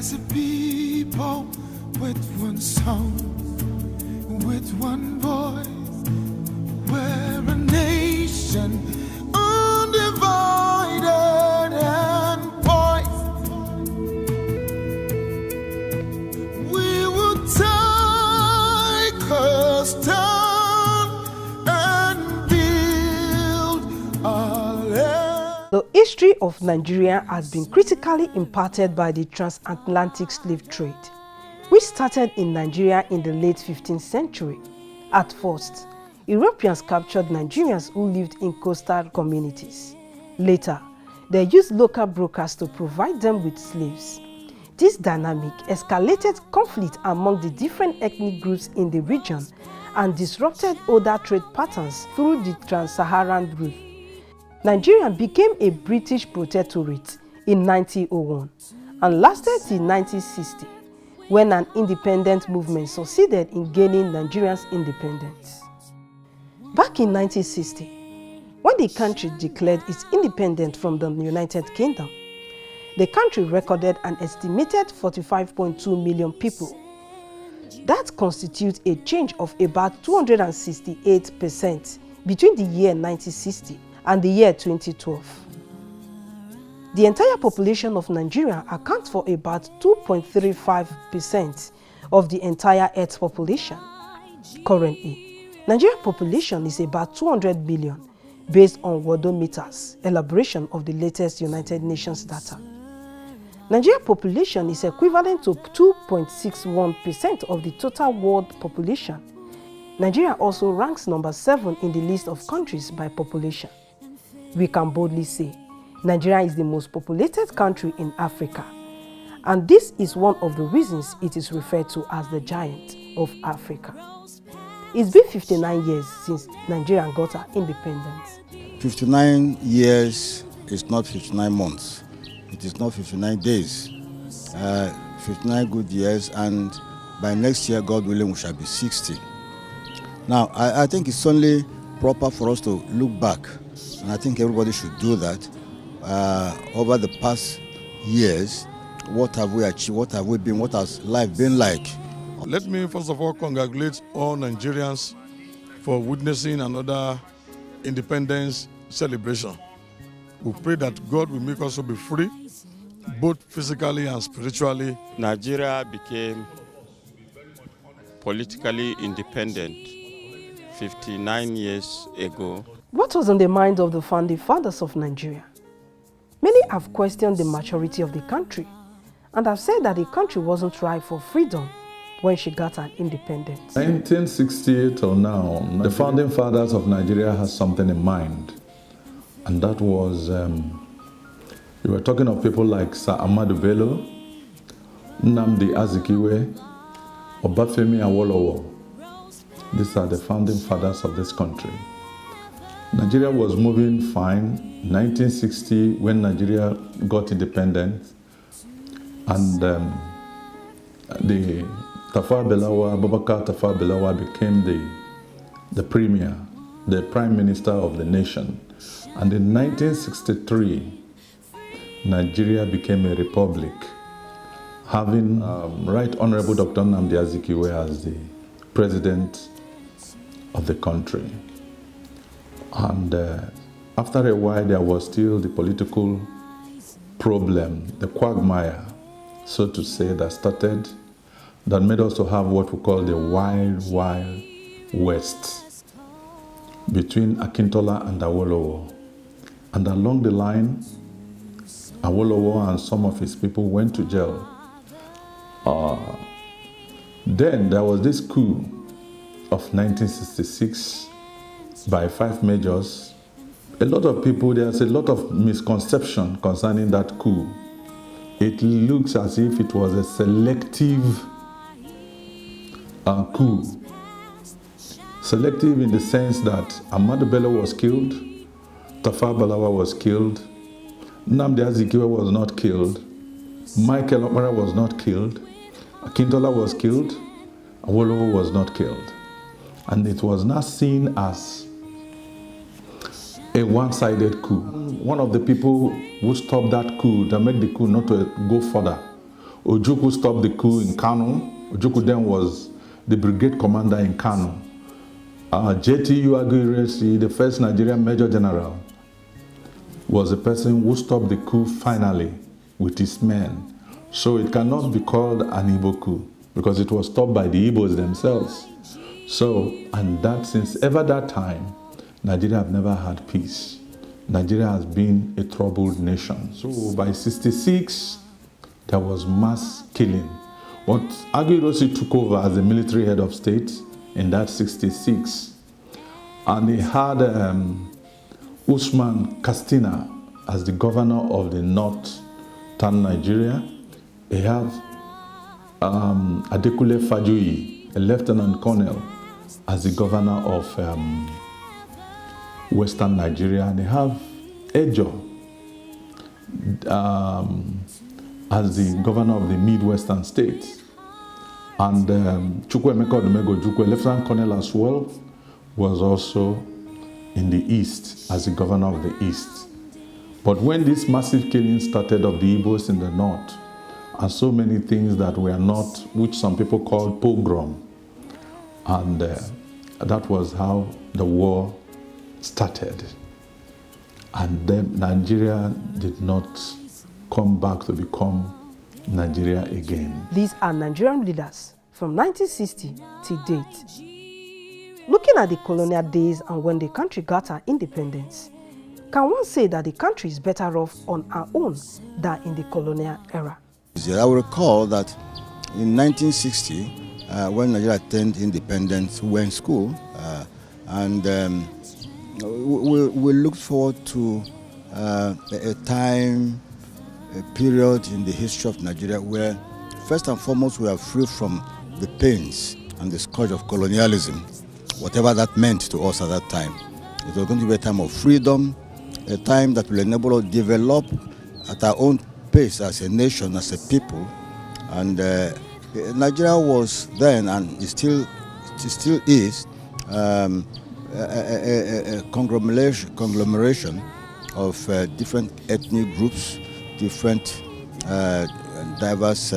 as a people with one song, with one voice, we're a nation undivided and poised. We will take a stand and build our land. The history of Nigeria has been critically impacted by the transatlantic slave trade, which started in Nigeria in the late 15th century. At first, Europeans captured Nigerians who lived in coastal communities. Later, they used local brokers to provide them with slaves. This dynamic escalated conflict among the different ethnic groups in the region and disrupted other trade patterns through the Trans-Saharan route. Nigeria became a British protectorate in 1901 and lasted till 1960, when an independent movement succeeded in gaining Nigeria's independence. Back in 1960, when the country declared its independence from the United Kingdom, the country recorded an estimated 45.2 million people. That constitutes a change of about 268% between the year 1960 and the year 2012. The entire population of Nigeria accounts for about 2.35% of the entire Earth's population. Currently, Nigeria's population is about 200 million based on Worldometer's elaboration of the latest United Nations data. Nigeria's population is equivalent to 2.61% of the total world population. Nigeria also ranks number 7 in the list of countries by population. We can boldly say Nigeria is the most populated country in Africa, and this is one of the reasons it is referred to as the giant of Africa. It's been 59 years since Nigeria got her independence. 59 years is not 59 months. It is not 59 days. 59 good years, and by next year, God willing, we shall be 60. Now, I think it's only proper for us to look back, and I think everybody should do that. Over the past years, what have we achieved? What have we been? What has life been like? Let me first of all congratulate all Nigerians for witnessing another independence celebration. We pray that God will make us be free, both physically and spiritually. Nigeria became politically independent 59 years ago. What was on the minds of the founding fathers of Nigeria? Many have questioned the maturity of the country and have said that the country wasn't ripe for freedom when she got her independence. 1960 till now, the founding fathers of Nigeria has something in mind, and that was, we were talking of people like Sir Ahmadu Bello, Nnamdi Azikiwe, Obafemi Awolowo. These are the founding fathers of this country. Nigeria was moving fine. 1960, when Nigeria got independence, and the Abubakar Tafawa Balewa became the premier, the prime minister of the nation. And in 1963, Nigeria became a republic, having Right Honorable Dr. Nnamdi Azikiwe as the president of the country. And after a while, there was still the political problem, the quagmire, so to say, that started, that made us to have what we call the wild, wild west between Akintola and Awolowo. And along the line, Awolowo and some of his people went to jail. Then there was this coup of 1966 by 5 majors. A lot of people, there's a lot of misconception concerning that coup. It looks as if it was a selective coup. Selective in the sense that Ahmadu Bello was killed, Tafawa Balewa was killed, Nnamdi Azikiwe was not killed, Michael Okpara was not killed, Akintola was killed, Awolowo was not killed. And it was not seen as a one-sided coup. One of the people who stopped that coup, that made the coup not to go further, Ojukwu stopped the coup in Kano. Ojukwu then was the brigade commander in Kano. JTU Aguirre, the first Nigerian Major General, was the person who stopped the coup finally with his men. So it cannot be called an Igbo coup because it was stopped by the Igbos themselves. So, and that since ever that time, Nigeria have never had peace. Nigeria has been a troubled nation. So by 66, there was mass killing. But Aguirre took over as the military head of state in that 66. And he had Usman Kastina as the governor of the northern Nigeria. He have Adekule Fajoyi, a lieutenant colonel, as the governor of western Nigeria. And they have Ejo as the governor of the midwestern states. And Chukwuemeka Odumegwu Ojukwu, lieutenant colonel as well, was also in the east as the governor of the east. But when this massive killing started of the Igbos in the north, and so many things that were not, which some people called pogrom, and that was how the war started. And then Nigeria did not come back to become Nigeria again. These are Nigerian leaders from 1960 till date. Looking at the colonial days and when the country got her independence, can one say that the country is better off on our own than in the colonial era? I will recall that in 1960, when Nigeria attained independence, we were in school, and we looked forward to a time, a period in the history of Nigeria where, first and foremost, we are free from the pains and the scourge of colonialism, whatever that meant to us at that time. It was going to be a time of freedom, a time that will enable us to develop at our own pace as a nation, as a people. And Nigeria was then, and it still is, a conglomeration of different ethnic groups, different diverse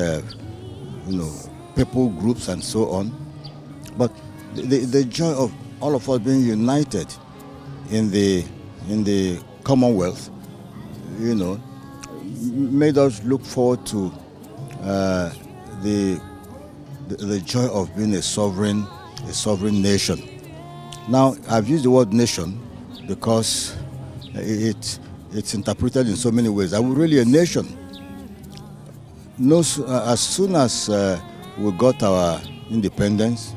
people groups and so on. But the joy of all of us being united in the Commonwealth, made us look forward to the joy of being a sovereign nation. Now, I've used the word nation because it's interpreted in so many ways. Are we really a nation? No, as soon as we got our independence,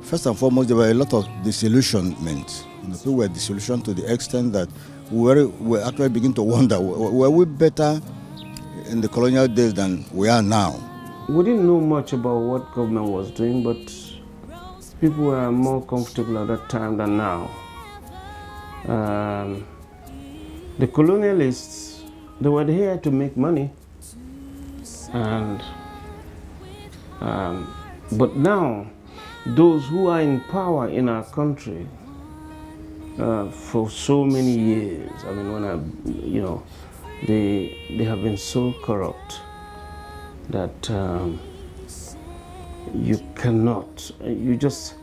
first and foremost, there were a lot of disillusionment. People were disillusioned to the extent that we actually begin to wonder, were we better in the colonial days than we are now? We didn't know much about what government was doing, but people were more comfortable at that time than now. The colonialists, they were here to make money, and but now those who are in power in our country for so many years, I mean, they have been so corrupt that you cannot, you just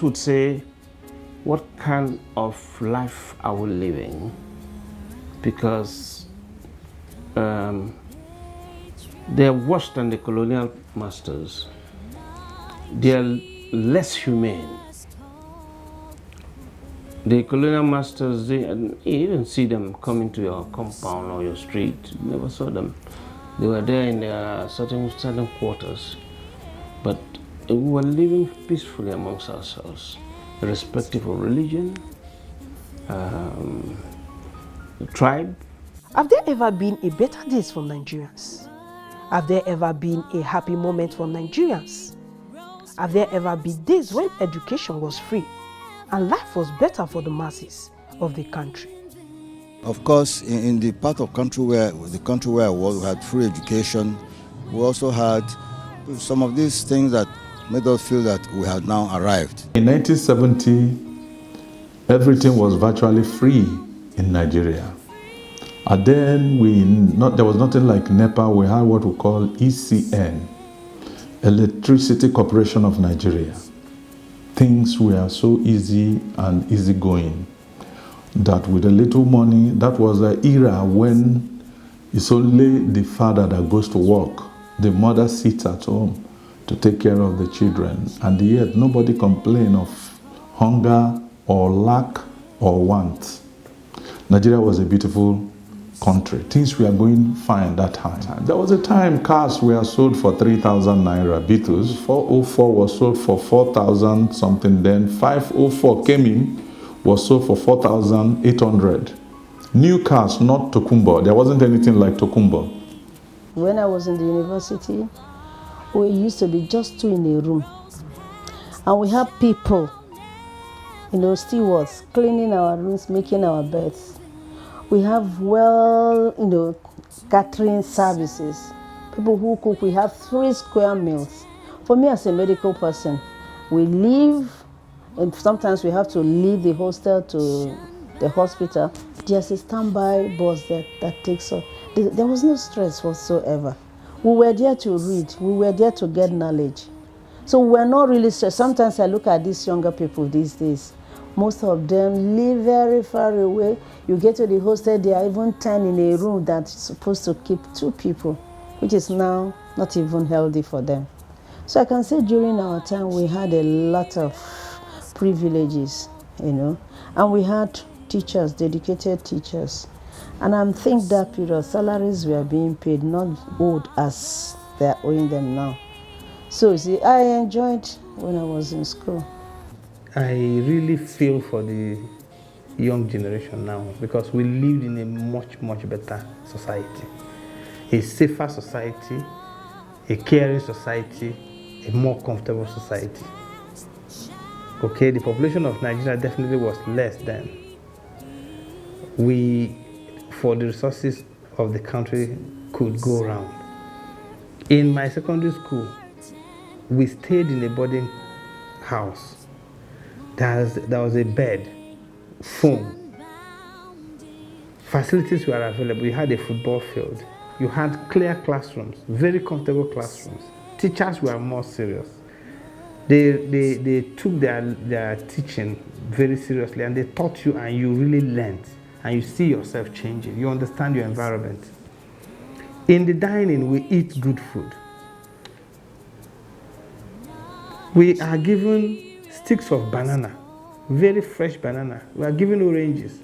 would say, what kind of life are we living? Because they're worse than the colonial masters. They're less humane. The colonial masters, you didn't see them coming to your compound or your street. You never saw them. They were there in their certain quarters. But we were living peacefully amongst ourselves, irrespective of religion, tribe. Have there ever been a better days for Nigerians? Have there ever been a happy moment for Nigerians? Have there ever been days when education was free and life was better for the masses of the country? Of course, in the part of the country where I was, we had free education. We also had some of these things that made us feel that we had now arrived. In 1970, everything was virtually free in Nigeria. And then there was nothing like NEPA. We had what we call ACN, Electricity Corporation of Nigeria. Things were so easy and easygoing that with a little money, that was an era when it's only the father that goes to work. The mother sits at home to take care of the children. And yet nobody complained of hunger or lack or want. Nigeria was a beautiful country. Things were going fine that time. There was a time cars were sold for 3,000 naira. Beetles 404 was sold for 4,000 something. Then 504 came in, was sold for 4,800. New cars, not Tokumbo. There wasn't anything like Tokumbo. When I was in the university, we used to be just two in a room. And we had people, stewards, cleaning our rooms, making our beds. We have catering services. People who cook, we have 3 square meals. For me as a medical person, we live, and sometimes we have to leave the hostel to the hospital. There's a standby bus that takes us. There was no stress whatsoever. We were there to read. We were there to get knowledge. So we were not really stressed. Sometimes I look at these younger people these days. Most of them live very far away. You get to the hostel, there are even 10 in a room that's supposed to keep 2 people, which is now not even healthy for them. So I can say during our time, we had a lot of privileges, and we had teachers, dedicated teachers. And I think that period, salaries were being paid, not owed as they're owing them now. So see, I enjoyed when I was in school. I really feel for the young generation now because we lived in a much, much better society. A safer society, a caring society, a more comfortable society. Okay, the population of Nigeria definitely was less then. For the resources of the country, could go around. In my secondary school, we stayed in a boarding house. There was a bed, foam. Facilities were available. You had a football field. You had clear classrooms, very comfortable classrooms. Teachers were more serious. They took their teaching very seriously, and they taught you, and you really learned, and you see yourself changing. You understand your environment. In the dining, we eat good food. We are given sticks of banana, very fresh banana. We are given oranges.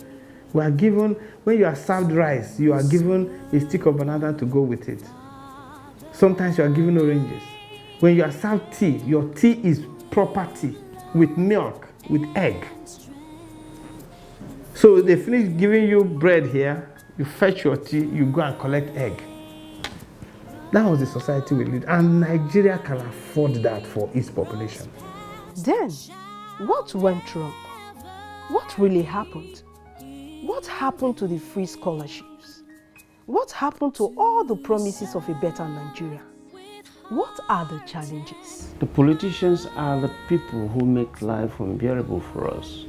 We are given, when you are served rice, you are given a stick of banana to go with it. Sometimes you are given oranges. When you are served tea, your tea is proper tea with milk, with egg. So they finish giving you bread here, you fetch your tea, you go and collect egg. That was the society we lived, and Nigeria can afford that for its population. Then, what went wrong? What really happened? What happened to the free scholarships? What happened to all the promises of a better Nigeria? What are the challenges? The politicians are the people who make life unbearable for us.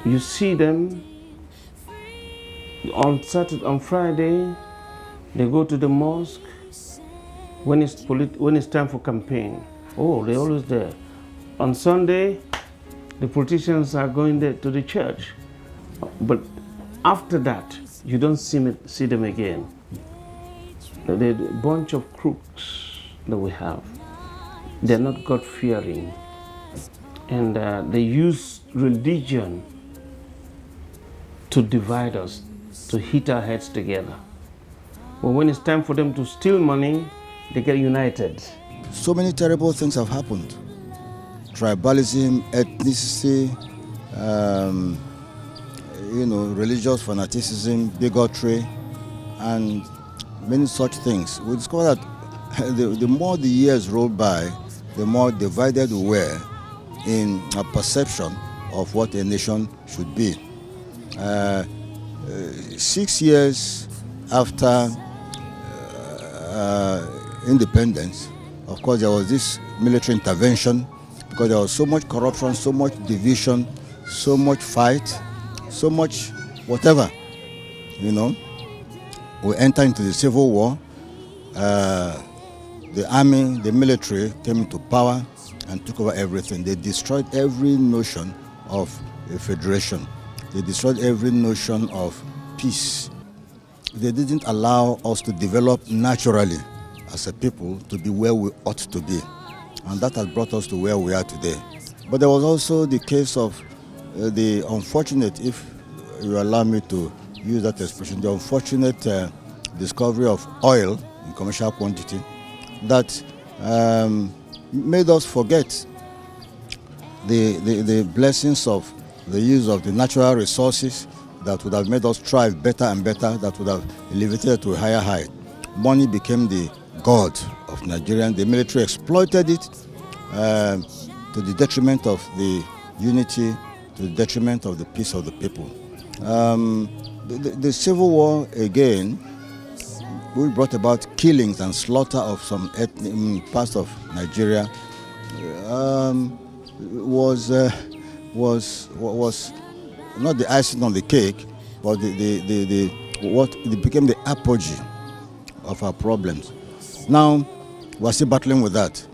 You see them on Friday, they go to the mosque. When it's time for campaign, they're always there. On Sunday, the politicians are going there to the church. But after that, you don't see them again. The bunch of crooks that we have, they're not God-fearing. And they use religion to divide us, to hit our heads together. But when it's time for them to steal money, they get united. So many terrible things have happened. Tribalism, ethnicity, religious fanaticism, bigotry, and many such things. We discover that the more the years roll by, the more divided we were in a perception of what a nation should be. 6 years after independence, of course, there was this military intervention because there was so much corruption, so much division, so much fight, so much whatever. We enter into the civil war. The army, the military came into power and took over everything. They destroyed every notion of a federation. They destroyed every notion of peace. They didn't allow us to develop naturally as a people to be where we ought to be. And that has brought us to where we are today. But there was also the case of the unfortunate, if you allow me to use that expression, the unfortunate discovery of oil in commercial quantity that made us forget the blessings of the use of the natural resources that would have made us thrive better and better, that would have elevated to a higher height. Money became the god of Nigeria. The military exploited it to the detriment of the unity, to the detriment of the peace of the people. The Civil War, again, we brought about killings and slaughter of some parts of Nigeria, was not the icing on the cake, but it became the apogee of our problems. Now we're still battling with that.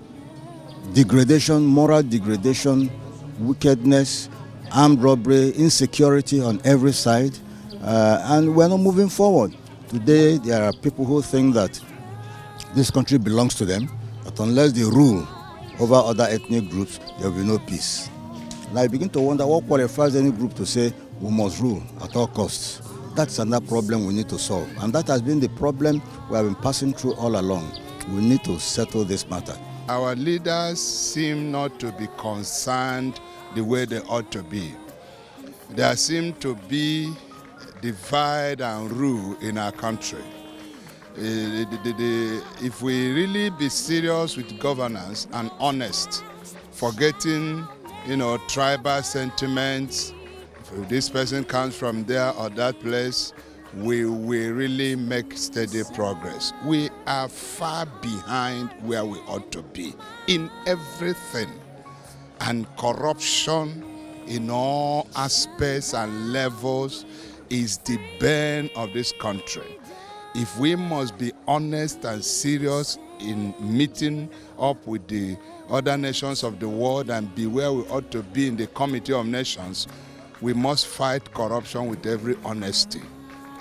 Degradation, moral degradation, wickedness, armed robbery, insecurity on every side, and we're not moving forward. Today there are people who think that this country belongs to them, that unless they rule over other ethnic groups, there will be no peace. And I begin to wonder what qualifies any group to say we must rule at all costs. That's another problem we need to solve. And that has been the problem we have been passing through all along. We need to settle this matter. Our leaders seem not to be concerned the way they ought to be. There seems to be divide and rule in our country. If we really be serious with governance and honest, forgetting, tribal sentiments, if this person comes from there or that place, we will really make steady progress. We are far behind where we ought to be in everything. And corruption in all aspects and levels is the bane of this country. If we must be honest and serious in meeting up with the other nations of the world and be where we ought to be in the Committee of Nations, we must fight corruption with every honesty.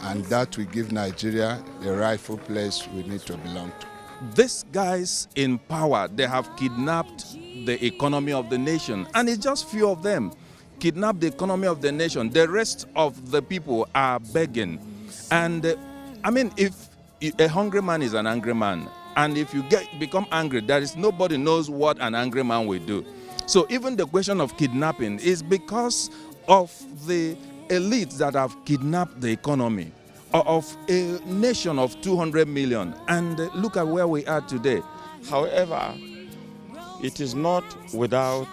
And that will give Nigeria the rightful place we need to belong to. These guys in power, they have kidnapped the economy of the nation. And it's just few of them. Kidnap the economy of the nation. The rest of the people are begging. And if a hungry man is an angry man, and if you become angry, there is nobody knows what an angry man will do. So even the question of kidnapping is because of the elites that have kidnapped the economy of a nation of 200 million. And look at where we are today. However, it is not without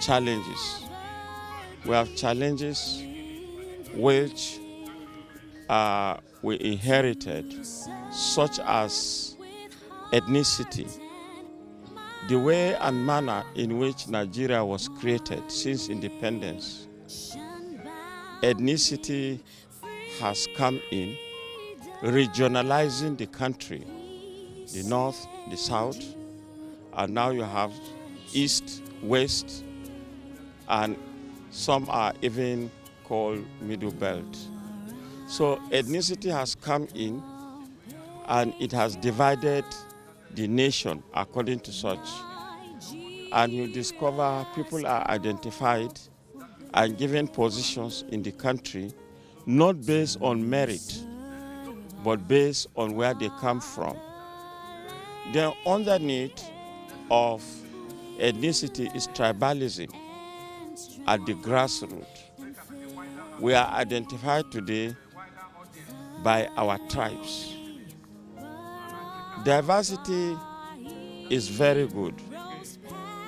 challenges. We have challenges which we inherited, such as ethnicity. The way and manner in which Nigeria was created since independence, ethnicity has come in, regionalizing the country, the north, the south, and now you have east, west, and some are even called middle belt. So ethnicity has come in and it has divided the nation according to such. And you discover people are identified and given positions in the country not based on merit, but based on where they come from. Then underneath of ethnicity is tribalism at the grassroots. We are identified today by our tribes. Diversity is very good.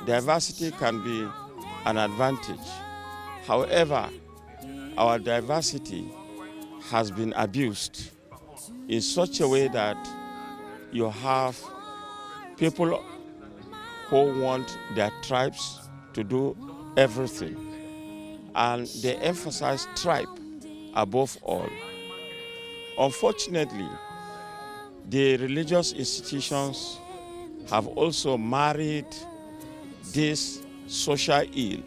Diversity can be an advantage. However, our diversity has been abused in such a way that you have people who want their tribes to do everything. And they emphasize tribe above all. Unfortunately, the religious institutions have also married this social ill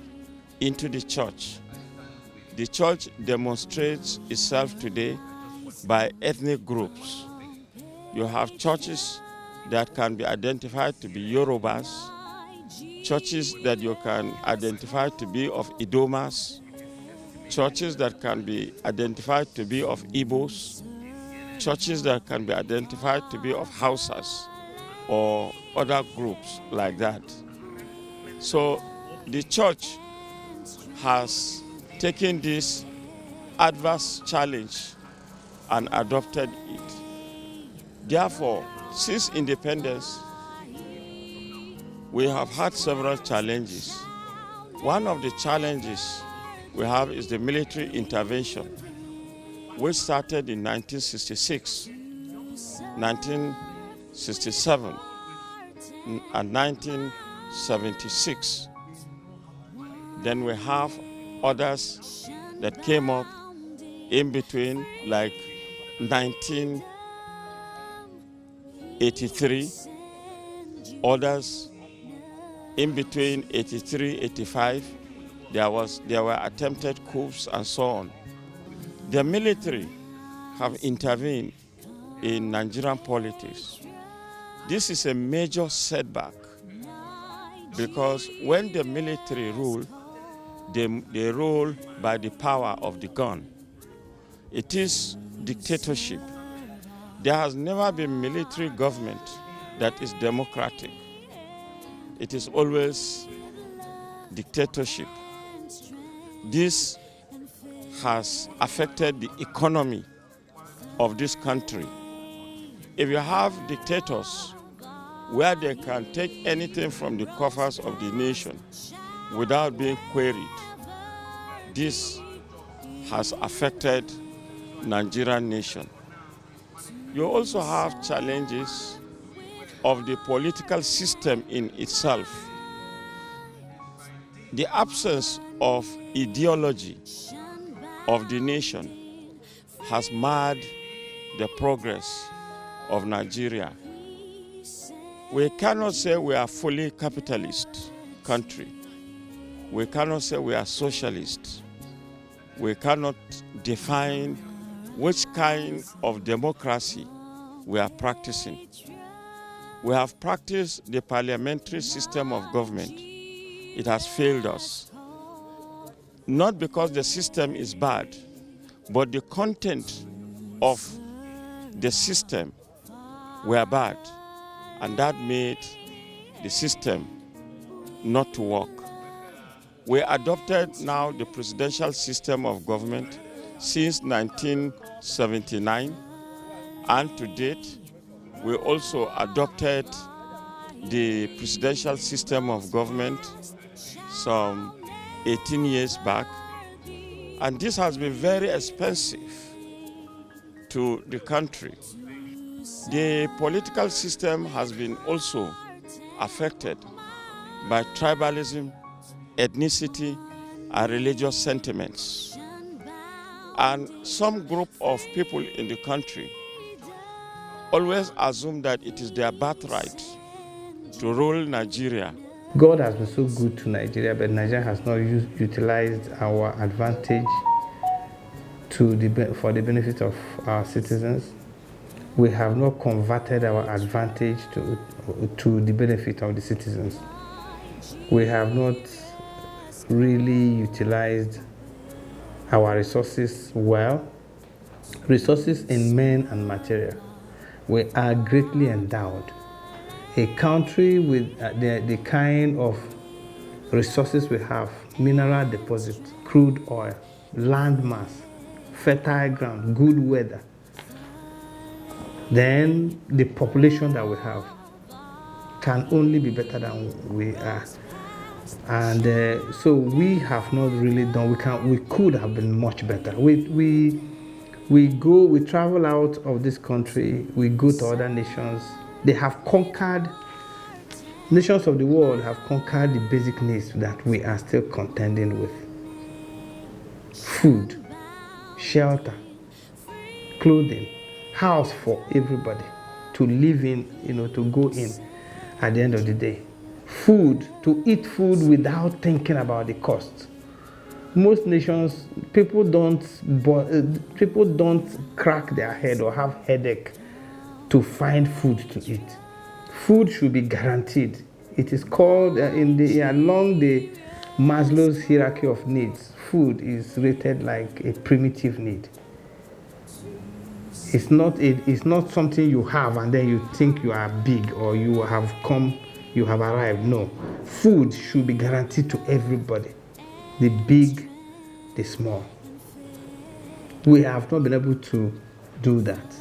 into the church. The church demonstrates itself today by ethnic groups. You have churches that can be identified to be Yorubas, churches that you can identify to be of Idomas, churches that can be identified to be of Igbos, churches that can be identified to be of Hausas or other groups like that. So the church has taken this adverse challenge and adopted it. Therefore, since independence, we have had several challenges. One of the challenges we have is the military intervention, which started in 1966, 1967, and 1976. Then we have others that came up in between, like 1983, others in between 83, 85. There were attempted coups and so on. The military have intervened in Nigerian politics. This is a major setback because when the military rule, they rule by the power of the gun. It is dictatorship. There has never been military government that is democratic. It is always dictatorship. This has affected the economy of this country. If you have dictators where they can take anything from the coffers of the nation without being queried, this has affected Nigerian nation. You also have challenges of the political system in itself. The absence of ideology of the nation has marred the progress of Nigeria. We cannot say we are a fully capitalist country. We cannot say we are socialist. We cannot define which kind of democracy we are practicing. We have practiced the parliamentary system of government. It has failed us. Not because the system is bad, but the content of the system were bad, and that made the system not to work. We adopted now the presidential system of government since 1979, and to date, we also adopted the presidential system of government some 18 years back, and this has been very expensive to the country. The political system has been also affected by tribalism, ethnicity, and religious sentiments. And some group of people in the country always assume that it is their birthright to rule Nigeria. God has been so good to Nigeria, but Nigeria has not utilized our advantage for the benefit of our citizens. We have not converted our advantage to the benefit of the citizens. We have not really utilized our resources well. Resources in men and material. We are greatly endowed. A country with the kind of resources we have, mineral deposits, crude oil, land mass, fertile ground, good weather, then the population that we have can only be better than we are. And so we have not really done, we could have been much better. We travel out of this country, we go to other nations. They have conquered, nations of the world have conquered the basic needs that we are still contending with. Food, shelter, clothing, house for everybody to live in, to go in at the end of the day. Food, to eat food without thinking about the cost. Most nations, people don't crack their head or have headache to find food to eat. Food should be guaranteed. It is called along the Maslow's hierarchy of needs. Food is rated like a primitive need. It's not something you have and then you think you are big or you have arrived. No, food should be guaranteed to everybody, the big, the small. We have not been able to do that.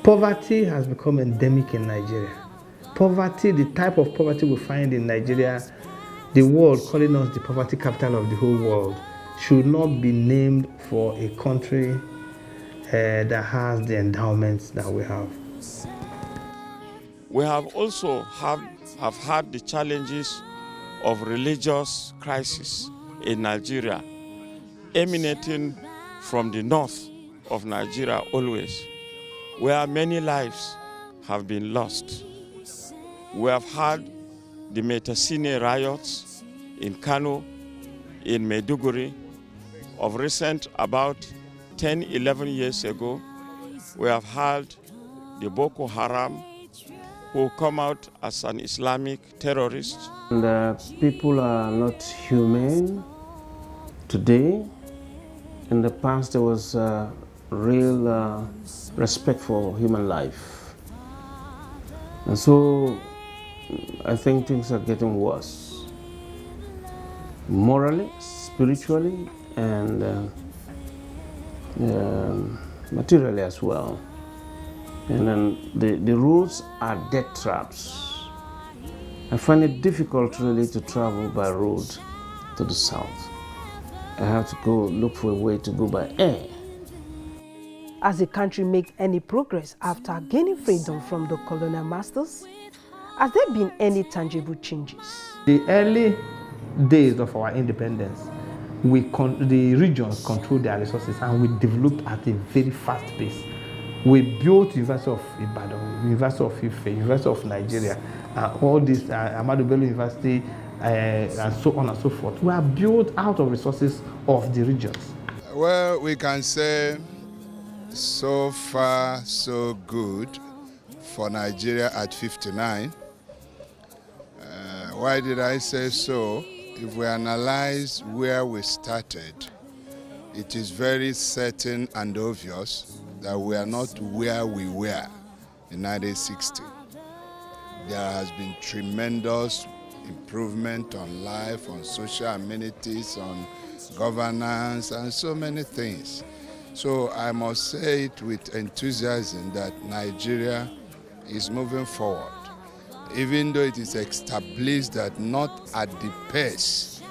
Poverty has become endemic in Nigeria. Poverty, the type of poverty we find in Nigeria, the world calling us the poverty capital of the whole world, should not be named for a country that has the endowments that we have. We have also have had the challenges of religious crisis in Nigeria, emanating from the north of Nigeria always, where many lives have been lost. We have had the Metasine riots in Kano, in Maiduguri. Of recent, about 10, 11 years ago, we have had the Boko Haram, who come out as an Islamic terrorist. And people are not humane today. In the past, there was real respect for human life. And so I think things are getting worse, morally, spiritually, and materially as well. And then the roads are death traps. I find it difficult really to travel by road to the south. I have to go look for a way to go by air. As the country makes any progress after gaining freedom from the colonial masters, has there been any tangible changes? The early days of our independence, the regions controlled their resources and we developed at a very fast pace. We built University of Ibadan, University of Ife, University of Nigeria, all this, Ahmadu Bello University, and so on and so forth. We are built out of resources of the regions. Well, we can say so far so good for Nigeria at 59. Why did I say so? If we analyze where we started, it is very certain and obvious that we are not where we were in 1960. There has been tremendous improvement on life, on social amenities, on governance, and so many things. So I must say it with enthusiasm that Nigeria is moving forward, even though it is established that not at the pace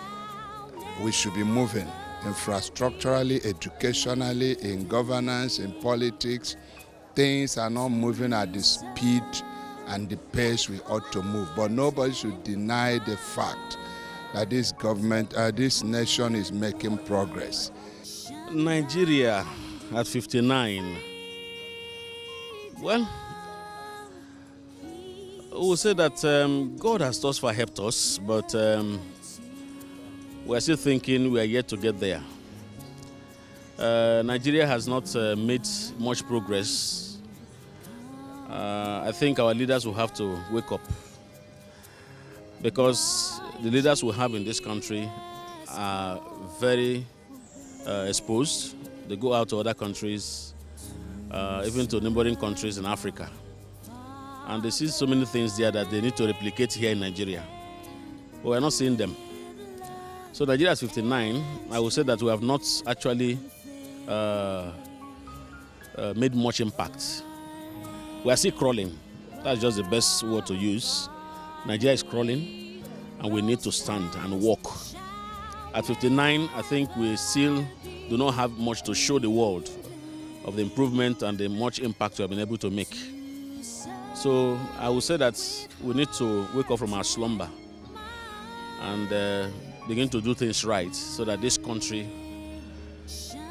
we should be moving, infrastructurally, educationally, in governance, in politics. Things are not moving at the speed and the pace we ought to move. But nobody should deny the fact that this government, this nation is making progress. Nigeria at 59, well, we'll say that God has thus far helped us, but we're still thinking we are yet to get there. Nigeria has not made much progress. I think our leaders will have to wake up, because the leaders we have in this country are very exposed. They go out to other countries, even to neighboring countries in Africa. And they see so many things there that they need to replicate here in Nigeria. But we're not seeing them. So Nigeria is 59. I will say that we have not actually made much impact. We are still crawling. That's just the best word to use. Nigeria is crawling, and we need to stand and walk. At 59, I think we still do not have much to show the world of the improvement and the much impact we have been able to make. So I will say that we need to wake up from our slumber and begin to do things right so that this country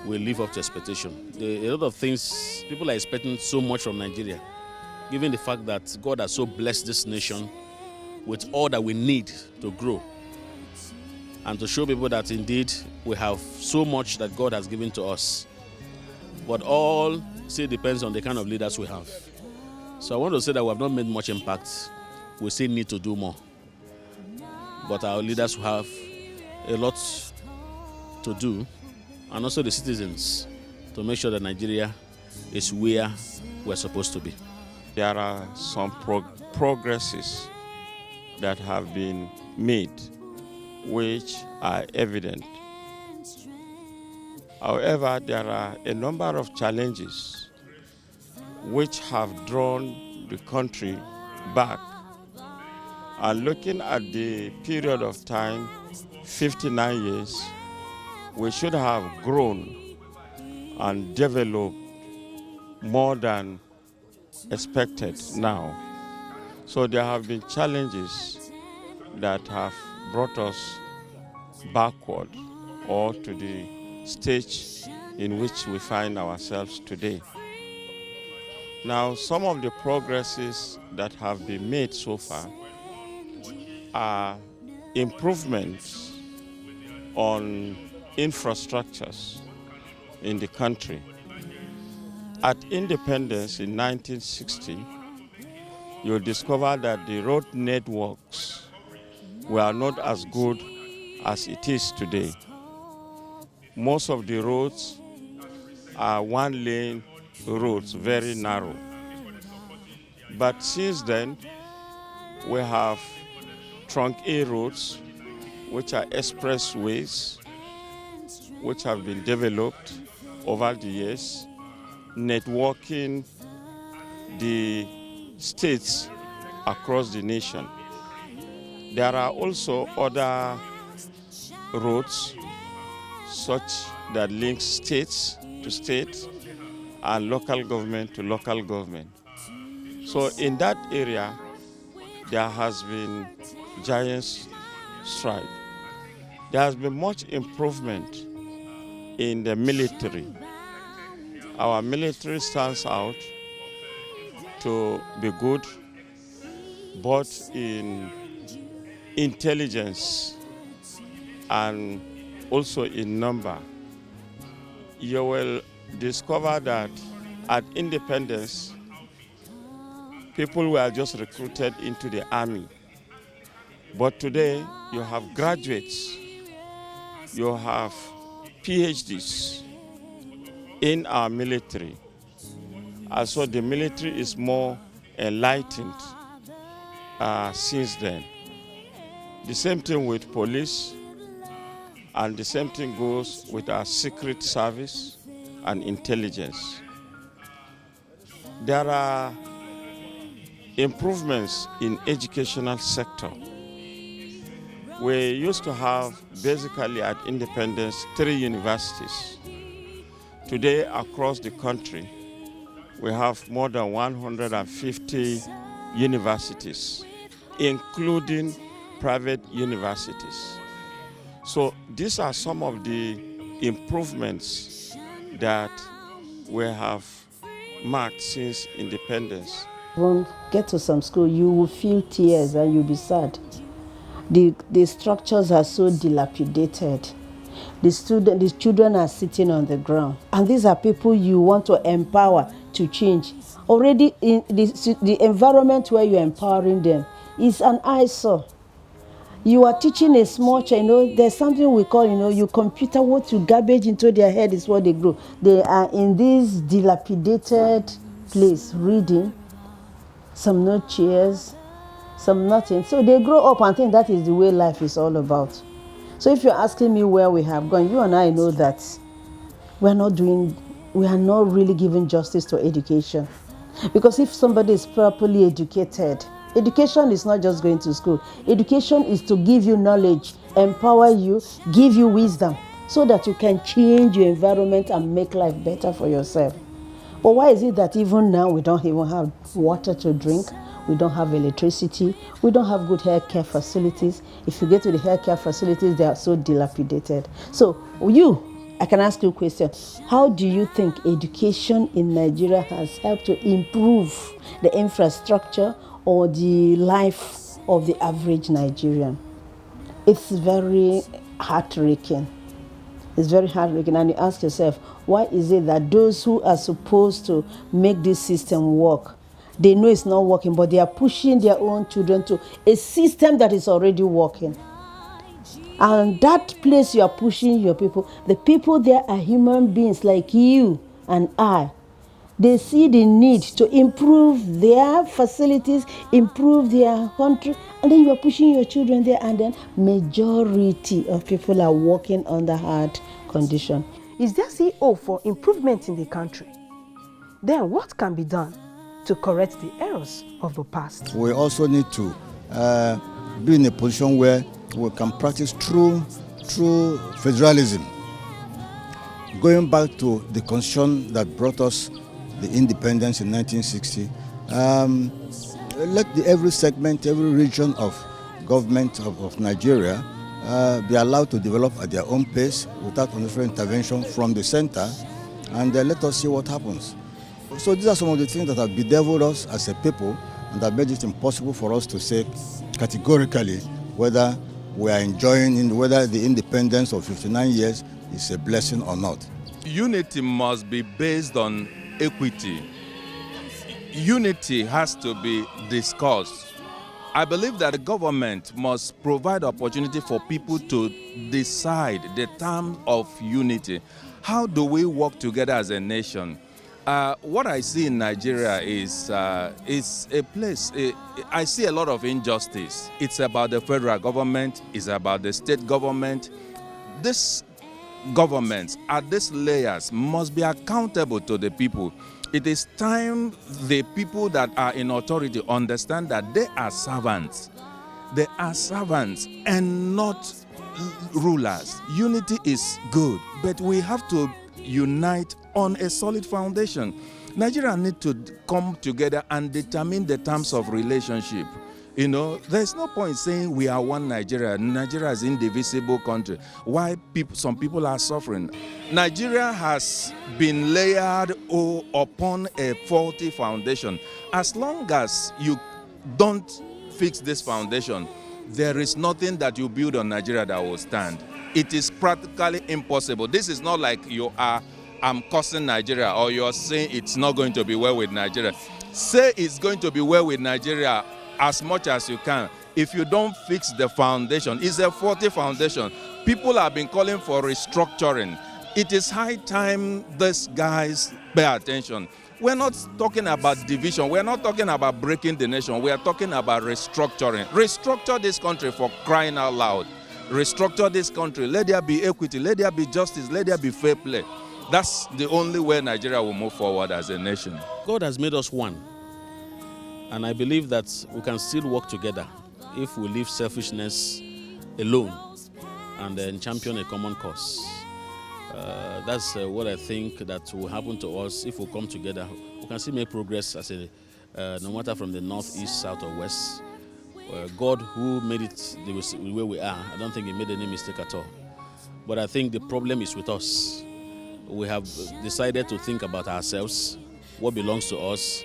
we live up to expectation. A lot of things, people are expecting so much from Nigeria, given the fact that God has so blessed this nation with all that we need to grow, and to show people that indeed we have so much that God has given to us. But all still depends on the kind of leaders we have. So I want to say that we have not made much impact. We still need to do more. But our leaders have a lot to do, and also the citizens, to make sure that Nigeria is where we're supposed to be. There are some progresses that have been made which are evident. However, there are a number of challenges which have drawn the country back. And looking at the period of time, 59 years, we should have grown and developed more than expected now. So there have been challenges that have brought us backward or to the stage in which we find ourselves today. Now, some of the progresses that have been made so far are improvements on infrastructures in the country. At independence in 1960, you'll discover that the road networks were not as good as it is today. Most of the roads are one-lane roads, very narrow. But since then, we have trunk A roads, which are expressways, which have been developed over the years, networking the states across the nation. There are also other roads such that link states to states and local government to local government. So in that area, there has been giant stride. There has been much improvement in the military. Our military stands out to be good, both in intelligence and also in number. You will discover that at independence, people were just recruited into the army. But today, you have graduates, you have PhDs in our military. And so the military is more enlightened since then. The same thing with police, and the same thing goes with our secret service and intelligence. There are improvements in educational sector. We used to have basically at independence 3 universities. Today across the country, we have more than 150 universities, including private universities. So these are some of the improvements that we have marked since independence. When you get to some school, you will feel tears and you'll be sad. The structures are so dilapidated. The children are sitting on the ground. And these are people you want to empower to change. Already in the environment where you're empowering them is an eyesore. You are teaching a small child, there's something we call, you computer what you garbage into their head is what they grow. They are in this dilapidated place reading, some no chairs, some nothing. So they grow up and think that is the way life is all about. So if you're asking me where we have gone, you and I know that we are not really giving justice to education. Because if somebody is properly educated, education is not just going to school. Education is to give you knowledge, empower you, give you wisdom, so that you can change your environment and make life better for yourself. But why is it that even now we don't even have water to drink? We don't have electricity. We don't have good healthcare facilities. If you get to the healthcare facilities, they are so dilapidated. So you, I can ask you a question. How do you think education in Nigeria has helped to improve the infrastructure or the life of the average Nigerian? It's very heartbreaking. It's very heartbreaking. And you ask yourself, why is it that those who are supposed to make this system work, they know it's not working, but they are pushing their own children to a system that is already working? And that place you are pushing your people, the people there are human beings like you and I. They see the need to improve their facilities, improve their country, and then you are pushing your children there, and then majority of people are working under hard conditions. Is there still hope for improvement in the country? Then what can be done to correct the errors of the past? We also need to be in a position where we can practice true federalism. Going back to the constitution that brought us the independence in 1960, let every segment, every region of government of Nigeria be allowed to develop at their own pace without unnecessary intervention from the center, and let us see what happens. So these are some of the things that have bedeviled us as a people and have made it impossible for us to say categorically whether we are enjoying, whether the independence of 59 years is a blessing or not. Unity must be based on equity. Unity has to be discussed. I believe that the government must provide opportunity for people to decide the terms of unity. How do we work together as a nation? What I see in Nigeria is a place, I see a lot of injustice. It's about the federal government, it's about the state government. This governments at these layers must be accountable to the people. It is time the people that are in authority understand that they are servants. They are servants and not rulers. Unity is good, but we have to unite on a solid foundation. Nigeria needs to come together and determine the terms of relationship. You know, there's no point saying we are one Nigeria. Nigeria is an indivisible country. Why some people are suffering? Nigeria has been layered upon a faulty foundation. As long as you don't fix this foundation, there is nothing that you build on Nigeria that will stand. It is practically impossible. This is not like I'm cursing Nigeria or you're saying it's not going to be well with Nigeria. Say it's going to be well with Nigeria as much as you can. If you don't fix the foundation, it's a faulty foundation. People have been calling for restructuring. It is high time these guys pay attention. We're not talking about division. We're not talking about breaking the nation. We are talking about restructuring. Restructure this country, for crying out loud. Restructure this country. Let there be equity. Let there be justice. Let there be fair play. That's the only way Nigeria will move forward as a nation. God has made us one. And I believe that we can still work together if we leave selfishness alone and then champion a common cause. That's what I think that will happen to us if we come together. We can still make progress as no matter from the north, east, south, or west. God, who made it the way we are, I don't think he made any mistake at all. But I think the problem is with us. We have decided to think about ourselves, what belongs to us,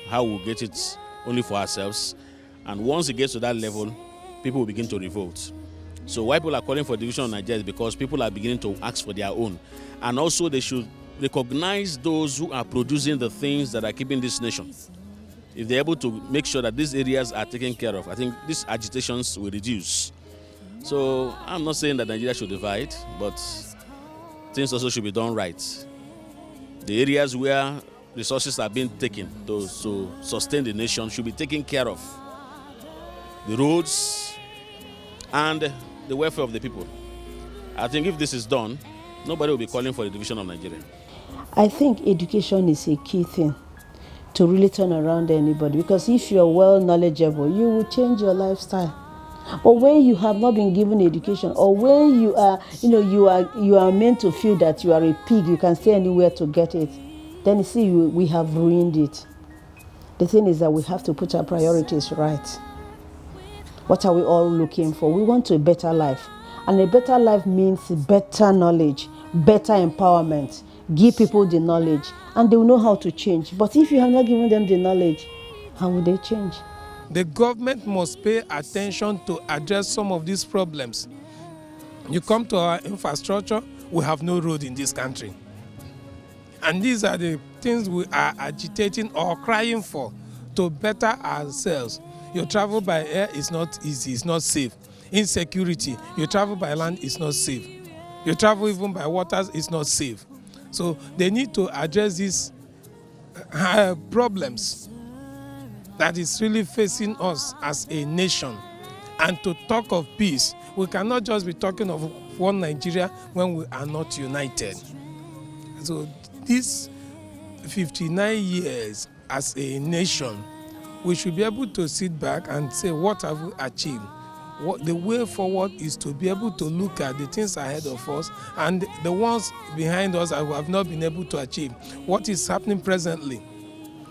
how we'll get it only for ourselves. And once it gets to that level, people will begin to revolt. So why people are calling for division of Nigeria is because people are beginning to ask for their own. And also they should recognize those who are producing the things that are keeping this nation. If they're able to make sure that these areas are taken care of, I think these agitations will reduce. So I'm not saying that Nigeria should divide, but things also should be done right. The areas where resources are being taken to sustain the nation should be taken care of. The roads and the welfare of the people. I think if this is done, nobody will be calling for the division of Nigeria. I think education is a key thing to really turn around anybody, because if you're well knowledgeable, you will change your lifestyle. But when you have not been given education, or when you are, you are meant to feel that you are a pig, you can stay anywhere to get it, then you see, we have ruined it. The thing is that we have to put our priorities right. What are we all looking for? We want a better life. And a better life means better knowledge, better empowerment, give people the knowledge, and they will know how to change. But if you have not given them the knowledge, how will they change? The government must pay attention to address some of these problems. You come to our infrastructure, we have no road in this country. And these are the things we are agitating or crying for to better ourselves. You travel by air is not easy, it's not safe. Insecurity, you travel by land is not safe. You travel even by waters is not safe. So they need to address these problems that is really facing us as a nation. And to talk of peace, we cannot just be talking of one Nigeria when we are not united. So these 59 years as a nation, we should be able to sit back and say, what have we achieved? The way forward is to be able to look at the things ahead of us and the ones behind us that we have not been able to achieve. What is happening presently?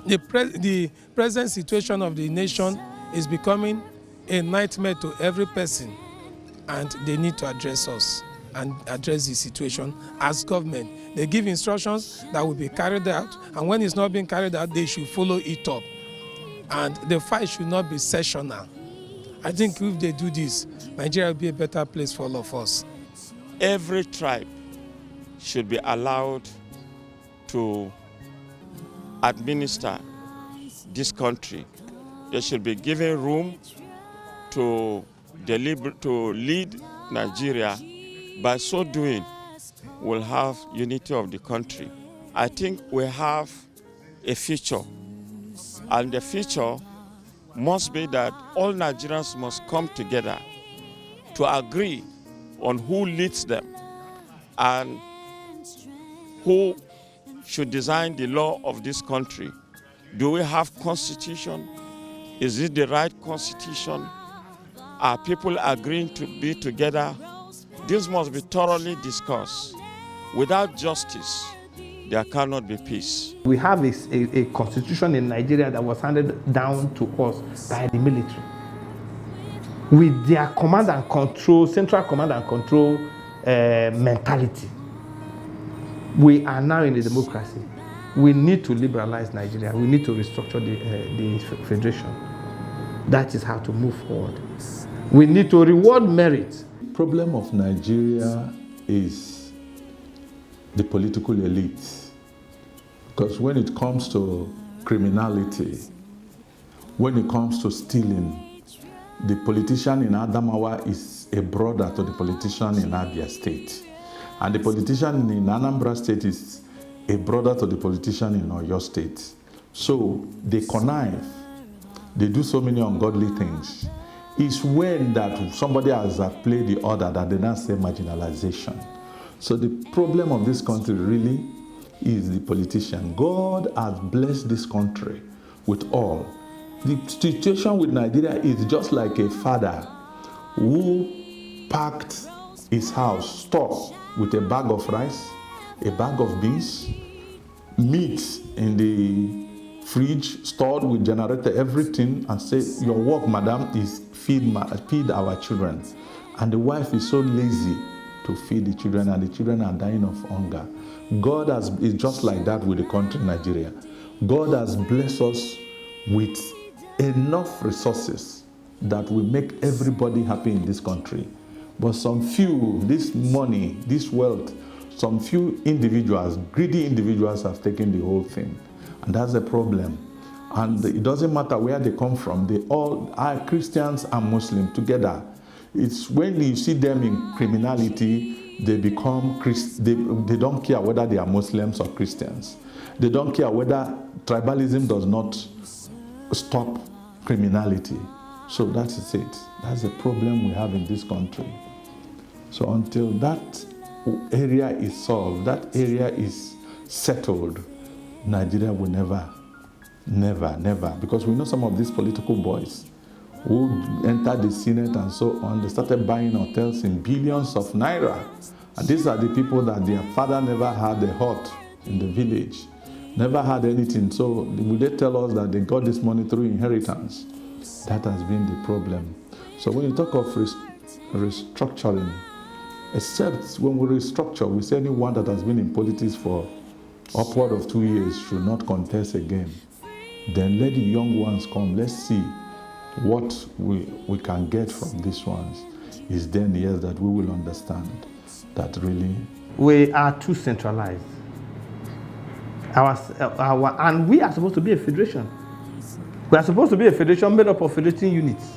The present situation of the nation is becoming a nightmare to every person, and they need to address us and address the situation as government. They give instructions that will be carried out, and when it's not being carried out, they should follow it up. And the fight should not be sessional. I think if they do this, Nigeria will be a better place for all of us. Every tribe should be allowed to administer this country. They should be given room to lead Nigeria. By so doing, we'll have unity of the country. I think we have a future, and the future must be that all Nigerians must come together to agree on who leads them and who should design the law of this country. Do we have constitution? Is it the right constitution? Are people agreeing to be together? This must be thoroughly discussed. Without justice, there cannot be peace. We have a constitution in Nigeria that was handed down to us by the military. With their command and control, central command and control mentality. We are now in a democracy. We need to liberalize Nigeria. We need to restructure the federation. That is how to move forward. We need to reward merit. The problem of Nigeria is the political elite. Because when it comes to criminality, when it comes to stealing, the politician in Adamawa is a brother to the politician in Abia State. And the politician in Anambra State is a brother to the politician in Oyo State. So they connive. They do so many ungodly things. It's when that somebody has played the order that they now say marginalization. So the problem of this country really is the politician. God has blessed this country with all. The situation with Nigeria is just like a father who packed his house, store, with a bag of rice, a bag of beans, meat in the fridge, stored with generator, everything, and say, your work, madam, is feed our children. And the wife is so lazy to feed the children, and the children are dying of hunger. God is just like that with the country Nigeria. God has blessed us with enough resources that will make everybody happy in this country. But some few, this money, this wealth, some few individuals, greedy individuals have taken the whole thing. And that's a problem. And it doesn't matter where they come from, they all are Christians and Muslims together. It's when you see them in criminality, they become they don't care whether they are Muslims or Christians. They don't care whether tribalism does not stop criminality. So that is it. That's a problem we have in this country. So until that area is solved, that area is settled, Nigeria will never, because we know some of these political boys who entered the Senate and so on, they started buying hotels in billions of naira. And these are the people that their father never had a hut in the village, never had anything. So will they tell us that they got this money through inheritance? That has been the problem. So when you talk of restructuring, except when we restructure, we say anyone that has been in politics for upward of 2 years should not contest again. Then let the young ones come. Let's see what we can get from these ones. Is then, yes, that we will understand that really we are too centralized. And we are supposed to be a federation. We are supposed to be a federation made up of federating units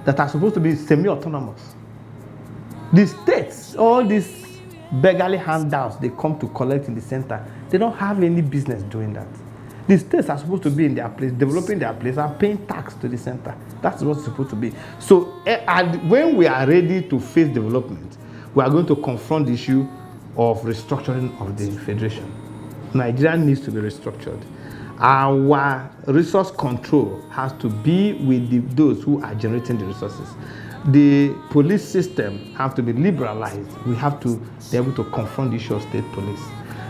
that are supposed to be semi-autonomous. The states, all these beggarly handouts they come to collect in the center, they don't have any business doing that. The states are supposed to be in their place, developing their place and paying tax to the center. That's what it's supposed to be. So when we are ready to face development, we are going to confront the issue of restructuring of the federation. Nigeria needs to be restructured. Our resource control has to be with those who are generating the resources. The police system has to be liberalized. We have to be able to confront the issue of state police.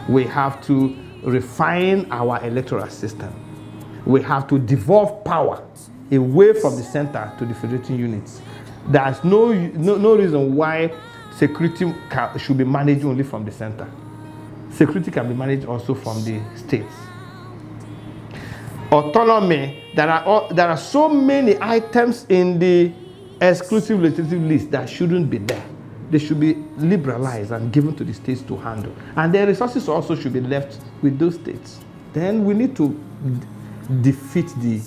We have to refine our electoral system. We have to devolve power away from the center to the federating units. There's no reason why security should be managed only from the center. Security can be managed also from the states. Autonomy, there are so many items in the exclusive legislative list that shouldn't be there. They should be liberalized and given to the states to handle. And their resources also should be left with those states. Then we need to defeat the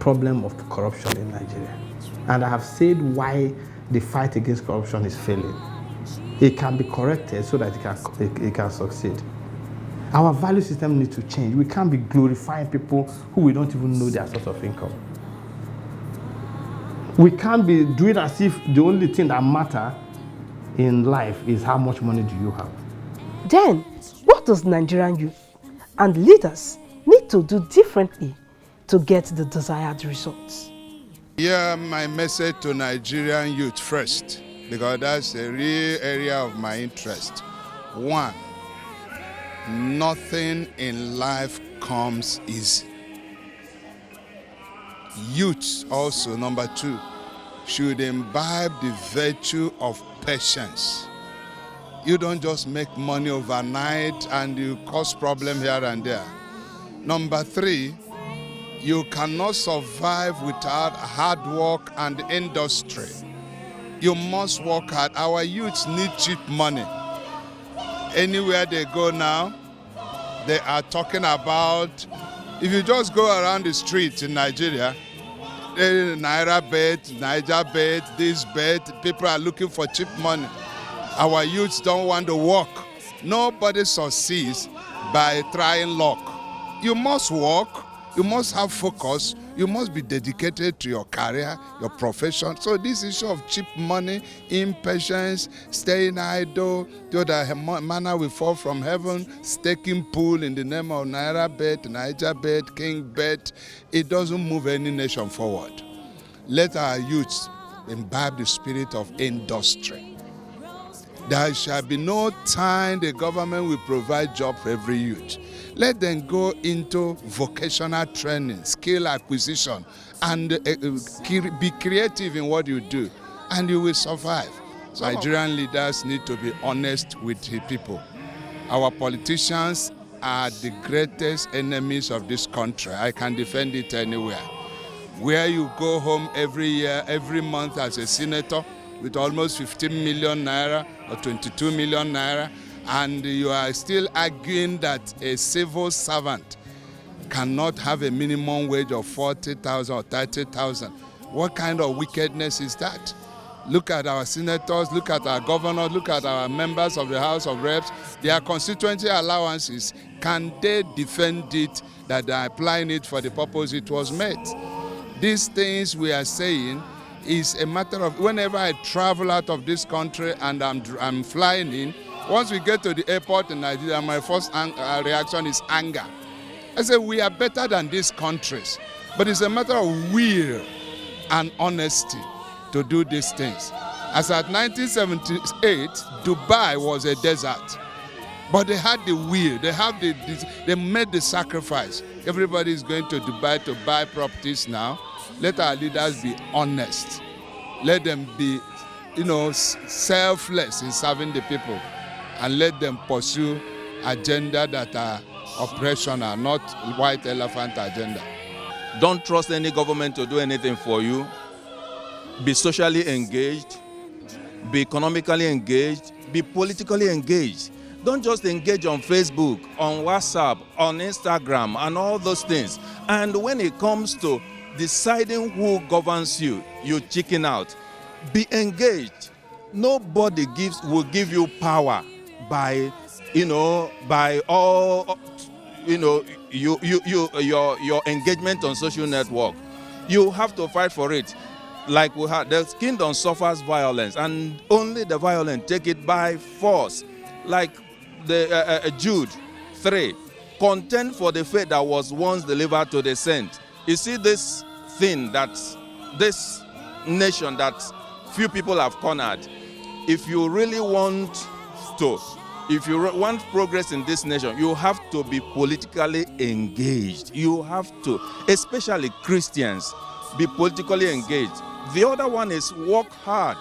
problem of corruption in Nigeria. And I have said why the fight against corruption is failing. It can be corrected so that it can succeed. Our value system needs to change. We can't be glorifying people who we don't even know their source of income. We can't be doing as if the only thing that matters in life is how much money do you have. Then, what does Nigerian youth and leaders need to do differently to get the desired results? Yeah, my message to Nigerian youth first, because that's a real area of my interest. One, nothing in life comes easy. Youth also, number two, should imbibe the virtue of patience. You don't just make money overnight and you cause problem here and there. Number three, you cannot survive without hard work and industry. You must work hard. Our youths need cheap money. Anywhere they go now, they are talking about, if you just go around the street in Nigeria, Naira bet, Niger bet, this bet, people are looking for cheap money. Our youths don't want to work. Nobody succeeds by trying luck. You must work, you must have focus, you must be dedicated to your career, your profession. So this issue of cheap money, impatience, staying idle, the manna will fall from heaven, staking pool in the name of Naira bet, Niger bet, King bet, it doesn't move any nation forward. Let our youths imbibe the spirit of industry. There shall be no time the government will provide job for every youth. Let them go into vocational training, skill acquisition, and be creative in what you do, and you will survive. Nigerian leaders need to be honest with the people. Our politicians are the greatest enemies of this country. I can defend it anywhere. Where you go home every year, every month as a senator, with almost 15 million naira or 22 million naira, and you are still arguing that a civil servant cannot have a minimum wage of 40,000 or 30,000. What kind of wickedness is that? Look at our senators, look at our governors, look at our members of the House of Reps, their constituency allowances. Can they defend it that they are applying it for the purpose it was made? These things we are saying is a matter of, whenever I travel out of this country and I'm flying in, once we get to the airport in Nigeria, my first reaction is anger. I say we are better than these countries, but it's a matter of will and honesty to do these things. As at 1978, Dubai was a desert, but they had the will, they made the sacrifice. Everybody is going to Dubai to buy properties now. Let our leaders be honest. Let them be selfless in serving the people, and let them pursue agenda that are operational, not white elephant agenda. Don't trust any government to do anything for you. Be socially engaged, be economically engaged, be politically engaged. Don't just engage on Facebook, on WhatsApp, on Instagram, and all those things. And when it comes to deciding who governs you, you chicken out. Be engaged. Nobody will give you power by all, your engagement on social network. You have to fight for it. Like we had, the kingdom suffers violence, and only the violent take it by force. Like the Jude 3, contend for the faith that was once delivered to the saint. You see this thing, this nation that few people have cornered. If you really want progress in this nation, you have to be politically engaged. You have to, especially Christians, be politically engaged. The other one is work hard.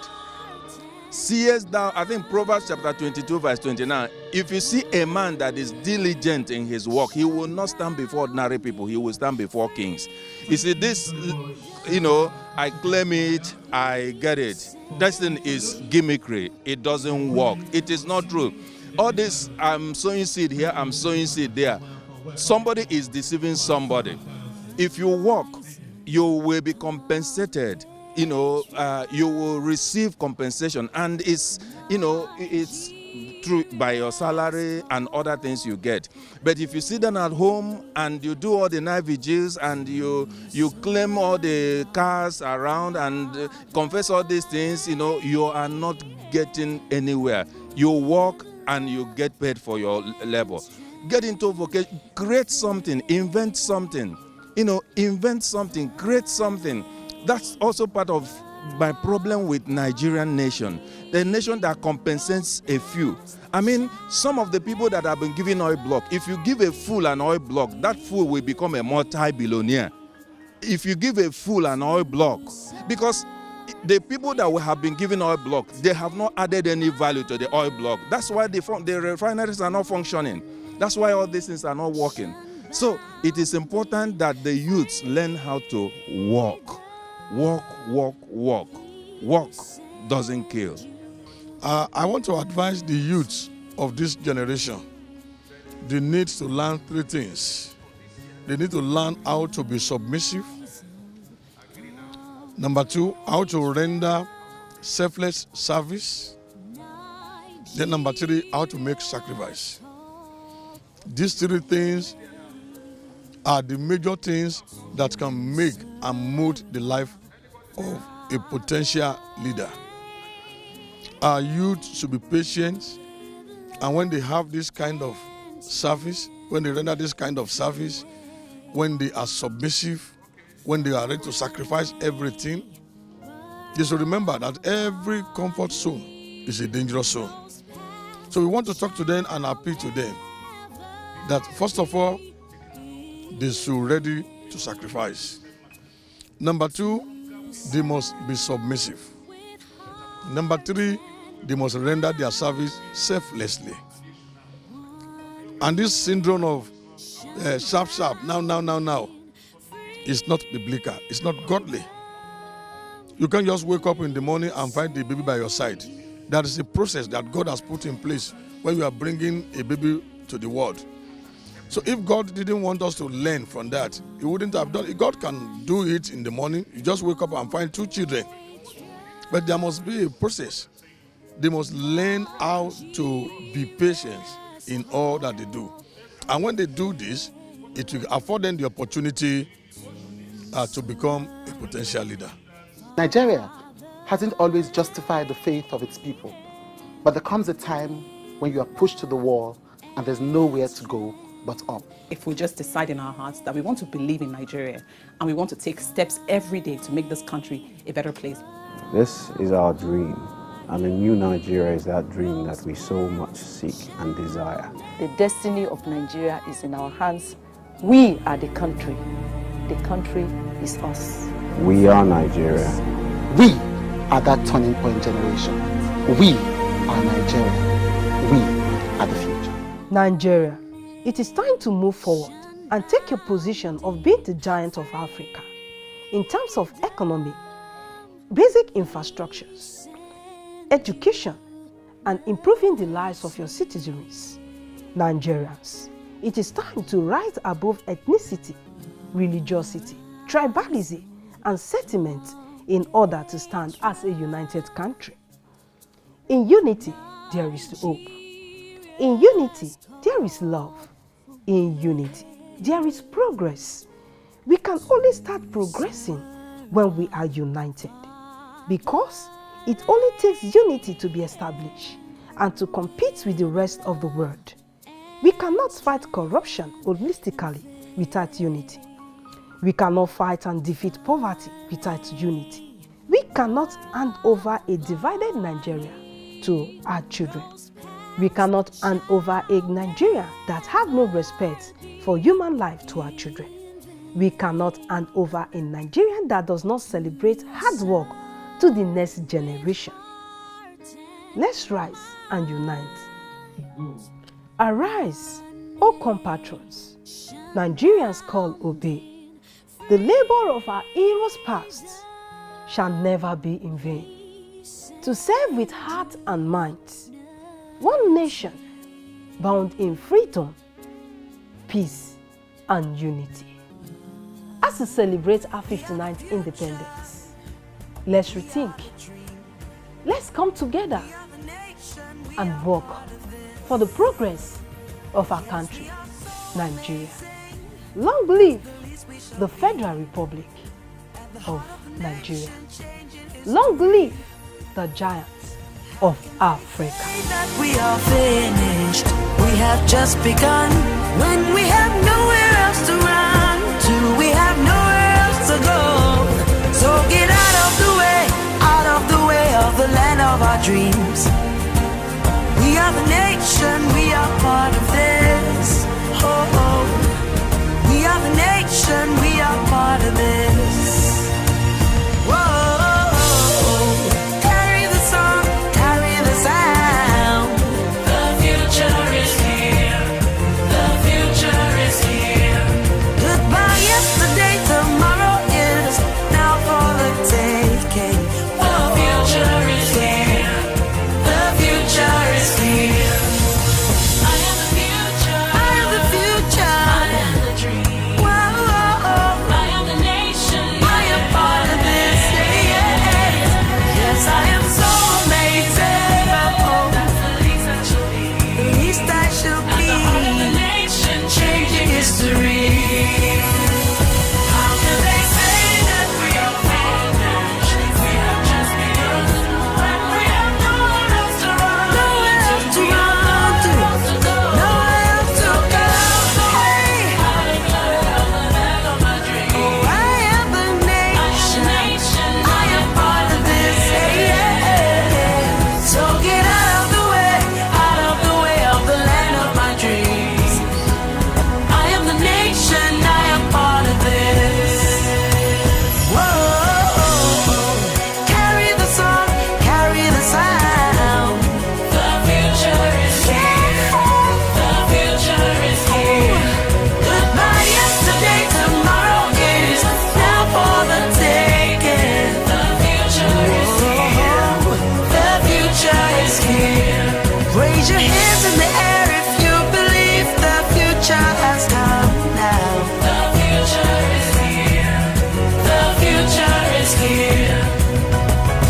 Seest thou, I think Proverbs chapter 22 verse 29, if you see a man that is diligent in his work, he will not stand before ordinary people, he will stand before kings. You see this, I claim it, I get it. That thing is gimmickry. It doesn't work. It is not true. All this, I'm sowing seed here, I'm sowing seed there. Somebody is deceiving somebody. If you work, you will be compensated. You will receive compensation, and it's through by your salary and other things you get. But if you sit down at home and you do all the night vigils and you claim all the cars around and confess all these things, you are not getting anywhere. You work and you get paid for your labor. Get into vocation, create something, invent something. Invent something, create something. That's also part of my problem with Nigerian nation, the nation that compensates a few. I mean, some of the people that have been given oil block, if you give a fool an oil block, that fool will become a multi-billionaire. If you give a fool an oil block, because the people that have been given oil block, they have not added any value to the oil block. That's why the refineries are not functioning. That's why all these things are not working. So it is important that the youths learn how to walk. Walk doesn't kill. I want to advise the youths of this generation. They need to learn three things. They need to learn how to be submissive. Number two, how to render selfless service. Then number three, how to make sacrifice. These three things are the major things that can make and mold the life of a potential leader. Our youth should be patient, and when they have this kind of service, when they render this kind of service, when they are submissive, when they are ready to sacrifice everything, they should remember that every comfort zone is a dangerous zone. So we want to talk to them and appeal to them that first of all, they should be ready to sacrifice. Number two, they must be submissive. Number three, they must render their service selflessly. And this syndrome of sharp, now, is not biblical. It's not godly. You can't just wake up in the morning and find the baby by your side. That is a process that God has put in place when you are bringing a baby to the world. So if God didn't want us to learn from that, He wouldn't have done it. God can do it in the morning. You just wake up and find two children. But there must be a process. They must learn how to be patient in all that they do. And when they do this, it will afford them the opportunity to become a potential leader. Nigeria hasn't always justified the faith of its people. But there comes a time when you are pushed to the wall and there's nowhere to go but up. If we just decide in our hearts that we want to believe in Nigeria and we want to take steps every day to make this country a better place. This is our dream, and a new Nigeria is that dream that we so much seek and desire. The destiny of Nigeria is in our hands. We are the country. The country is us. We are Nigeria. We are that turning point generation. We are Nigeria. We are the future. Nigeria, it is time to move forward and take your position of being the giant of Africa in terms of economy, basic infrastructures, education, and improving the lives of your citizens. Nigerians, it is time to rise above ethnicity, religiosity, tribalism, and sentiment in order to stand as a united country. In unity, there is hope. In unity, there is love. In unity, there is progress. We can only start progressing when we are united, because it only takes unity to be established and to compete with the rest of the world. We cannot fight corruption holistically without unity. We cannot fight and defeat poverty without unity. We cannot hand over a divided Nigeria to our children. We cannot hand over a Nigeria that has no respect for human life to our children. We cannot hand over a Nigeria that does not celebrate hard work to the next generation. Let's rise and unite. Arise, O compatriots. Nigerians call obey. The labor of our heroes past shall never be in vain. To serve with heart and mind, one nation bound in freedom, peace, and unity. As we celebrate our 59th independence, let's rethink. Let's come together and work for the progress of our country, Nigeria. Long live the Federal Republic of Nigeria. Long live the giants of Africa. We are finished. We have just begun. When we have nowhere else to run to, we have nowhere else to go. So get out of the way of the land of our dreams. We are the nation, we are part of this. Oh, oh. We are the nation, we are part of this. Whoa, carry the song, carry the sound. The future is here, the future is here. Goodbye yesterday, tomorrow is now for the taking. The future is here, the future is here. I am the future, I am the future, I am the dream. Whoa, I am the nation, I am part of this. Yes, I am so amazing. That's the least I shall be. The least I shall be. At the heart of the nation, changing history. How can they say that we are finished? We have just begun. When we have nowhere else to run, nowhere else to run to, nowhere else to go. Hey, I am the land of my dreams. Oh, I am the nation. I am part of this. So get out of the way of the land of my dreams. I am the nation, I am part of this. Whoa, carry the song, carry the sound. The future is here, the future is here. Goodbye yesterday, tomorrow is now for the taking. The future is here, the future is here. Raise your hands in the air if you believe the future has come now. The future is here, the future is here.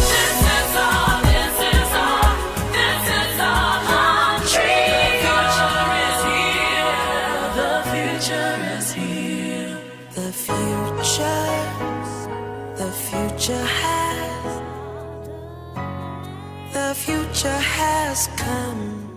This is our, this is our, this is our country. The future is here, the future is here. The future has come.